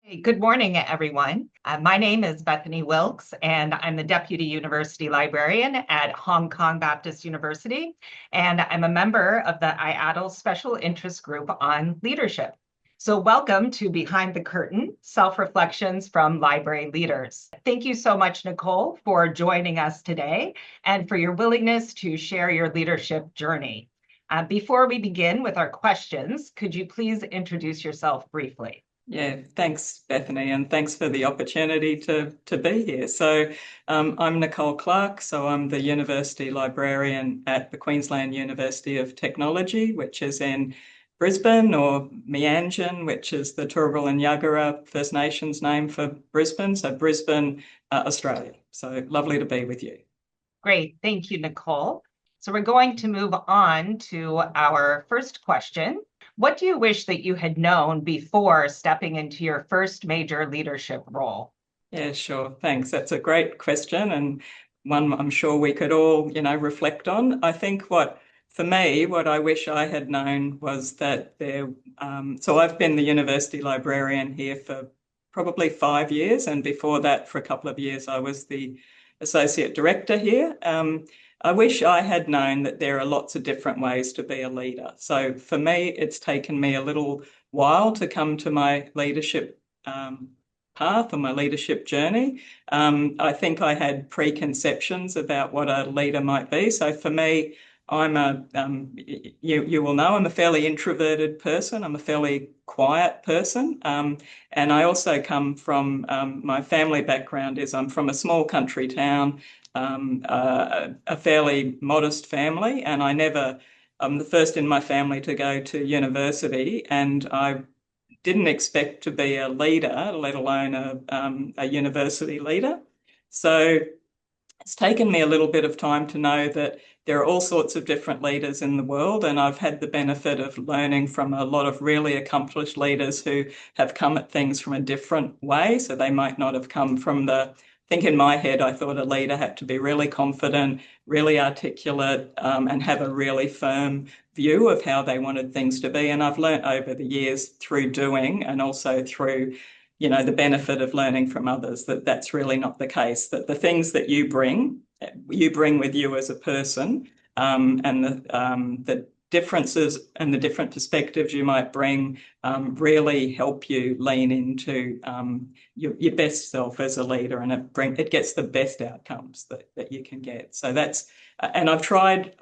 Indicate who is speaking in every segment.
Speaker 1: Hey, good morning, everyone. My name is Bethany Wilkes, and I'm the Deputy University Librarian at Hong Kong Baptist University, and I'm a member of the IADL Special Interest Group on Leadership. So welcome to Behind the Curtain, Self-Reflections from Library Leaders. Thank you so much, Nicole, for joining us today and for your willingness to share your leadership journey. Before we begin with our questions, could you please introduce yourself briefly?
Speaker 2: Yeah, thanks, Bethany, and thanks for the opportunity to be here. I'm Nicole Clark, so I'm the University Librarian at the Queensland University of Technology, which is in Brisbane, or Meanjin, which is the Turrbal and Yagara First Nations name for Brisbane, so Brisbane, Australia. So lovely to be with you.
Speaker 1: Great. Thank you, Nicole. So we're going to move on to our first question. What do you wish that you had known before stepping into your first major leadership role?
Speaker 2: Yeah, sure. Thanks. That's a great question, and one I'm sure we could all, reflect on. I think for me, what I wish I had known was that so I've been the university librarian here for probably 5 years, and before that, for a couple of years, I was the associate director here. I wish I had known that there are lots of different ways to be a leader. So for me, it's taken me a little while to come to my leadership path or my leadership journey. I think I had preconceptions about what a leader might be. So for me, you will know I'm a fairly introverted person. I'm a fairly quiet person. And I also come from, my family background is I'm from a small country town, a fairly modest family, and I'm the first in my family to go to university, and I didn't expect to be a leader, let alone a university leader. So it's taken me a little bit of time to know that there are all sorts of different leaders in the world, and I've had the benefit of learning from a lot of really accomplished leaders who have come at things from a different way. So they might not have come from I think in my head, I thought a leader had to be really confident, really articulate, and have a really firm view of how they wanted things to be. And I've learned over the years through doing and also through the benefit of learning from others, that that's really not the case, that the things that you bring with you as a person, and the differences and the different perspectives you might bring really help you lean into your best self as a leader, and it gets the best outcomes that you can get. So that's, and I've tried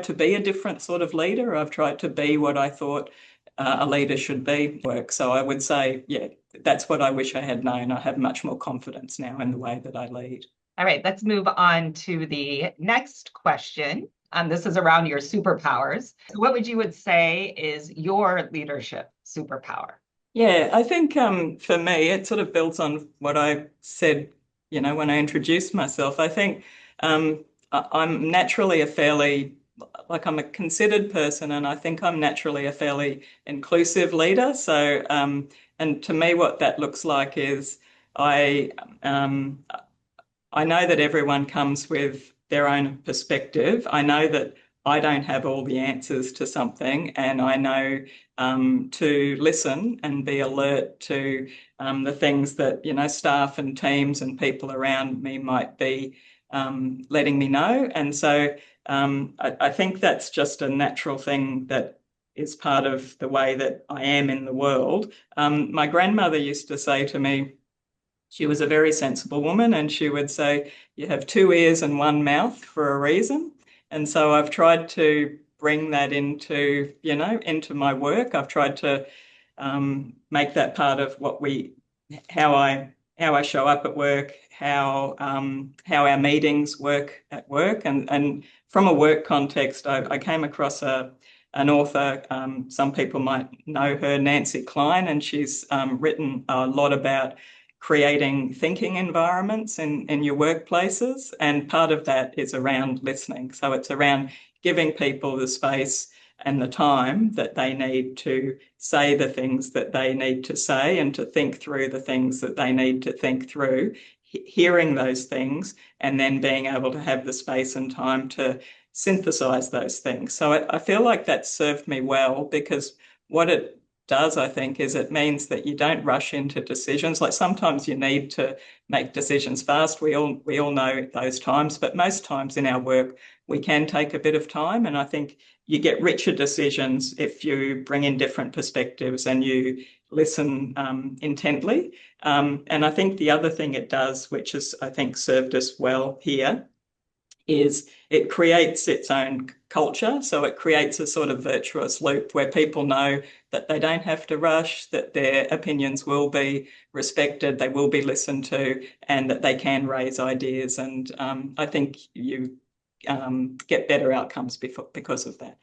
Speaker 2: to be a different sort of leader. I've tried to be what I thought a leader should be. So I would say, yeah, that's what I wish I had known. I have much more confidence now in the way that I lead.
Speaker 1: All right, let's move on to the next question. This is around your superpowers. So what would you say is your leadership superpower?
Speaker 2: Yeah, I think for me, it sort of builds on what I said, when I introduced myself. I think I'm naturally I'm a considered person, and I think I'm naturally a fairly inclusive leader. So, and to me, what that looks like is um, I know that everyone comes with their own perspective. I know that I don't have all the answers to something, and I know to listen and be alert to the things that, staff and teams and people around me might be letting me know. And so I think that's just a natural thing that is part of the way that I am in the world. My grandmother used to say to me, she was a very sensible woman, and she would say, you have two ears and one mouth for a reason. And so I've tried to bring that into my work. I've tried to make that part of how I show up at work, how our meetings work at work. And from a work context, I came across an author, some people might know her, Nancy Klein, and she's written a lot about creating thinking environments in your workplaces. And part of that is around listening. So it's around giving people the space and the time that they need to say the things that they need to say, and to think through the things that they need to think through, hearing those things, and then being able to have the space and time to synthesize those things. So I feel like that served me well, because what it does, I think, is it means that you don't rush into decisions. Like sometimes you need to make decisions fast. We all know those times, but most times in our work we can take a bit of time. And I think you get richer decisions if you bring in different perspectives and you listen intently. And I think the other thing it does, which has, I think, served us well here, is it creates its own culture. So it creates a sort of virtuous loop where people know that they don't have to rush, that their opinions will be respected, they will be listened to, and that they can raise ideas. And I think you get better outcomes because of that.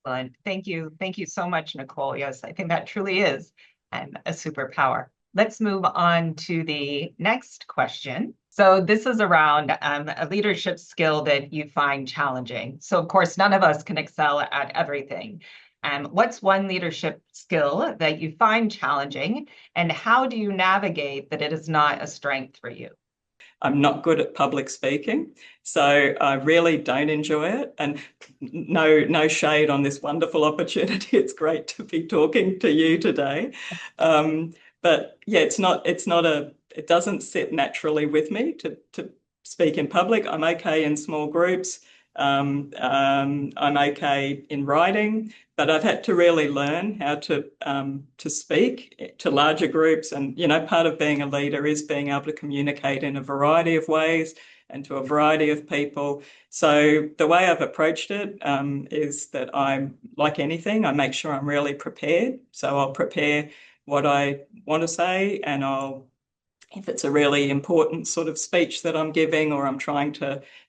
Speaker 1: Excellent. Thank you. Thank you so much, Nicole. Yes, I think that truly is a superpower. Let's move on to the next question. So this is around a leadership skill that you find challenging. So of course, none of us can excel at everything. What's one leadership skill that you find challenging, and how do you navigate that it is not a strength for you?
Speaker 2: I'm not good at public speaking, so I really don't enjoy it. And no shade on this wonderful opportunity. It's great to be talking to you today. But yeah, it doesn't sit naturally with me to speak in public. I'm okay in small groups. I'm okay in writing, but I've had to really learn how to speak to larger groups. And part of being a leader is being able to communicate in a variety of ways and to a variety of people. So the way I've approached it is that I'm like anything, I make sure I'm really prepared. So I'll prepare what I want to say, and if it's a really important sort of speech that I'm giving, or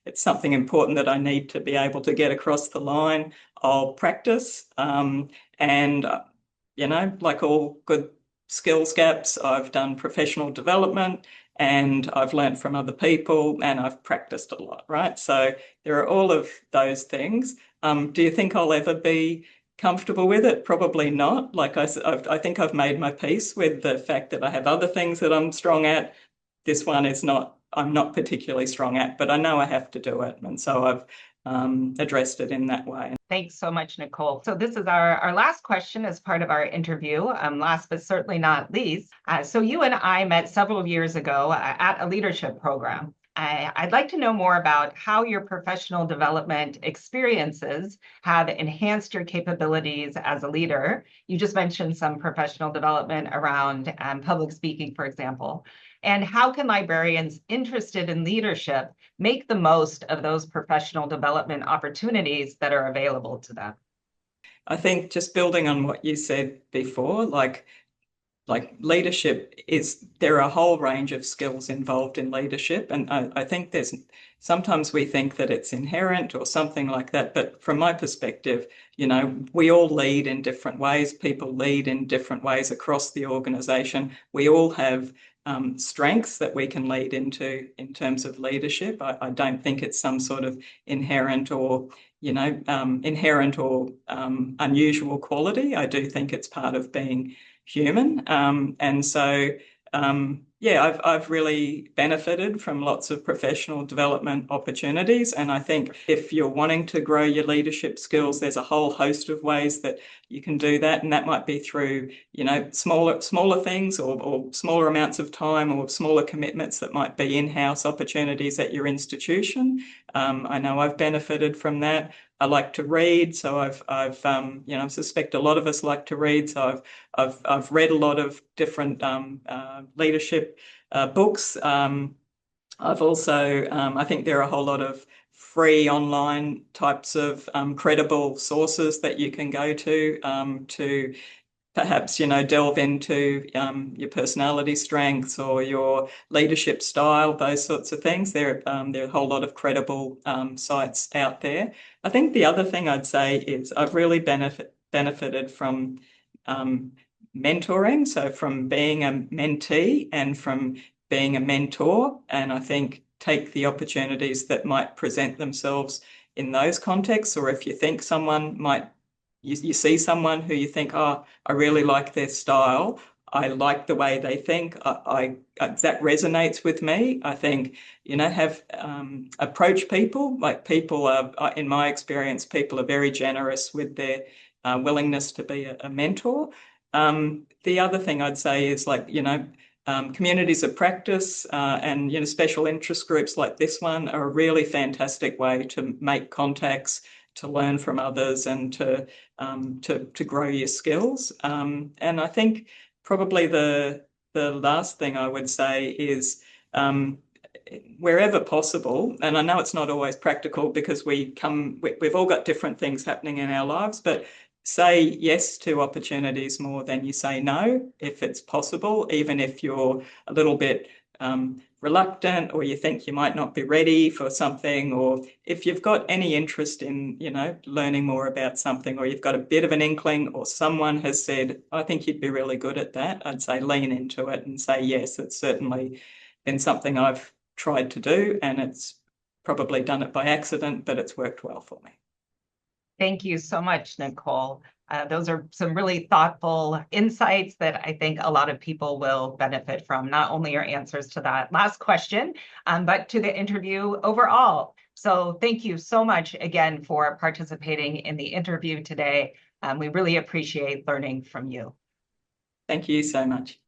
Speaker 2: it's something important that I need to be able to get across the line, I'll practice. And, like all good skills gaps, I've done professional development and I've learned from other people and I've practiced a lot, right? So there are all of those things. Do you think I'll ever be comfortable with it? Probably not. Like I think I've made my peace with the fact that I have other things that I'm strong at. This one I'm not particularly strong at, but I know I have to do it. And so I've addressed it in that way.
Speaker 1: Thanks so much, Nicole. So this is our last question as part of our interview, last but certainly not least. So you and I met several years ago at a leadership program. I'd like to know more about how your professional development experiences have enhanced your capabilities as a leader. You just mentioned some professional development around public speaking, for example. And how can librarians interested in leadership make the most of those professional development opportunities that are available to them?
Speaker 2: I think just building on what you said before, like leadership there are a whole range of skills involved in leadership. And I think sometimes we think that it's inherent or something like that. But from my perspective, we all lead in different ways. People lead in different ways across the organization. We all have strengths that we can lead into in terms of leadership. I don't think it's some sort of inherent or unusual quality. I do think it's part of being human. And so, I've really benefited from lots of professional development opportunities. And I think if you're wanting to grow your leadership skills, there's a whole host of ways that you can do that. And that might be through, smaller things or smaller amounts of time or smaller commitments that might be in-house opportunities at your institution. I know I've benefited from that. I like to read, so I suspect a lot of us like to read. So I've read a lot of different leadership books. I've also, I think there are a whole lot of free online types of credible sources that you can go to perhaps, delve into your personality strengths or your leadership style, those sorts of things. There are a whole lot of credible sites out there. I think the other thing I'd say is I've really benefited from mentoring, so from being a mentee and from being a mentor. And I think take the opportunities that might present themselves in those contexts, or if you think you see someone who you think, oh, I really like their style, I like the way they think, that resonates with me. I think, have approach people. Like people are, in my experience, people are very generous with their willingness to be a mentor. The other thing I'd say is like, communities of practice and special interest groups like this one are a really fantastic way to make contacts, to learn from others, and to grow your skills. And I think probably the last thing I would say is wherever possible, and I know it's not always practical because we've all got different things happening in our lives, but say yes to opportunities more than you say no, if it's possible, even if you're a little bit reluctant, or you think you might not be ready for something, or if you've got any interest in, learning more about something, or you've got a bit of an inkling, or someone has said, I think you'd be really good at that, I'd say lean into it and say yes. It's certainly been something I've tried to do, and it's probably done it by accident, but it's worked well for me.
Speaker 1: Thank you so much, Nicole. Those are some really thoughtful insights that I think a lot of people will benefit from, not only your answers to that last question, but to the interview overall. So thank you so much again for participating in the interview today. We really appreciate learning from you.
Speaker 2: Thank you so much.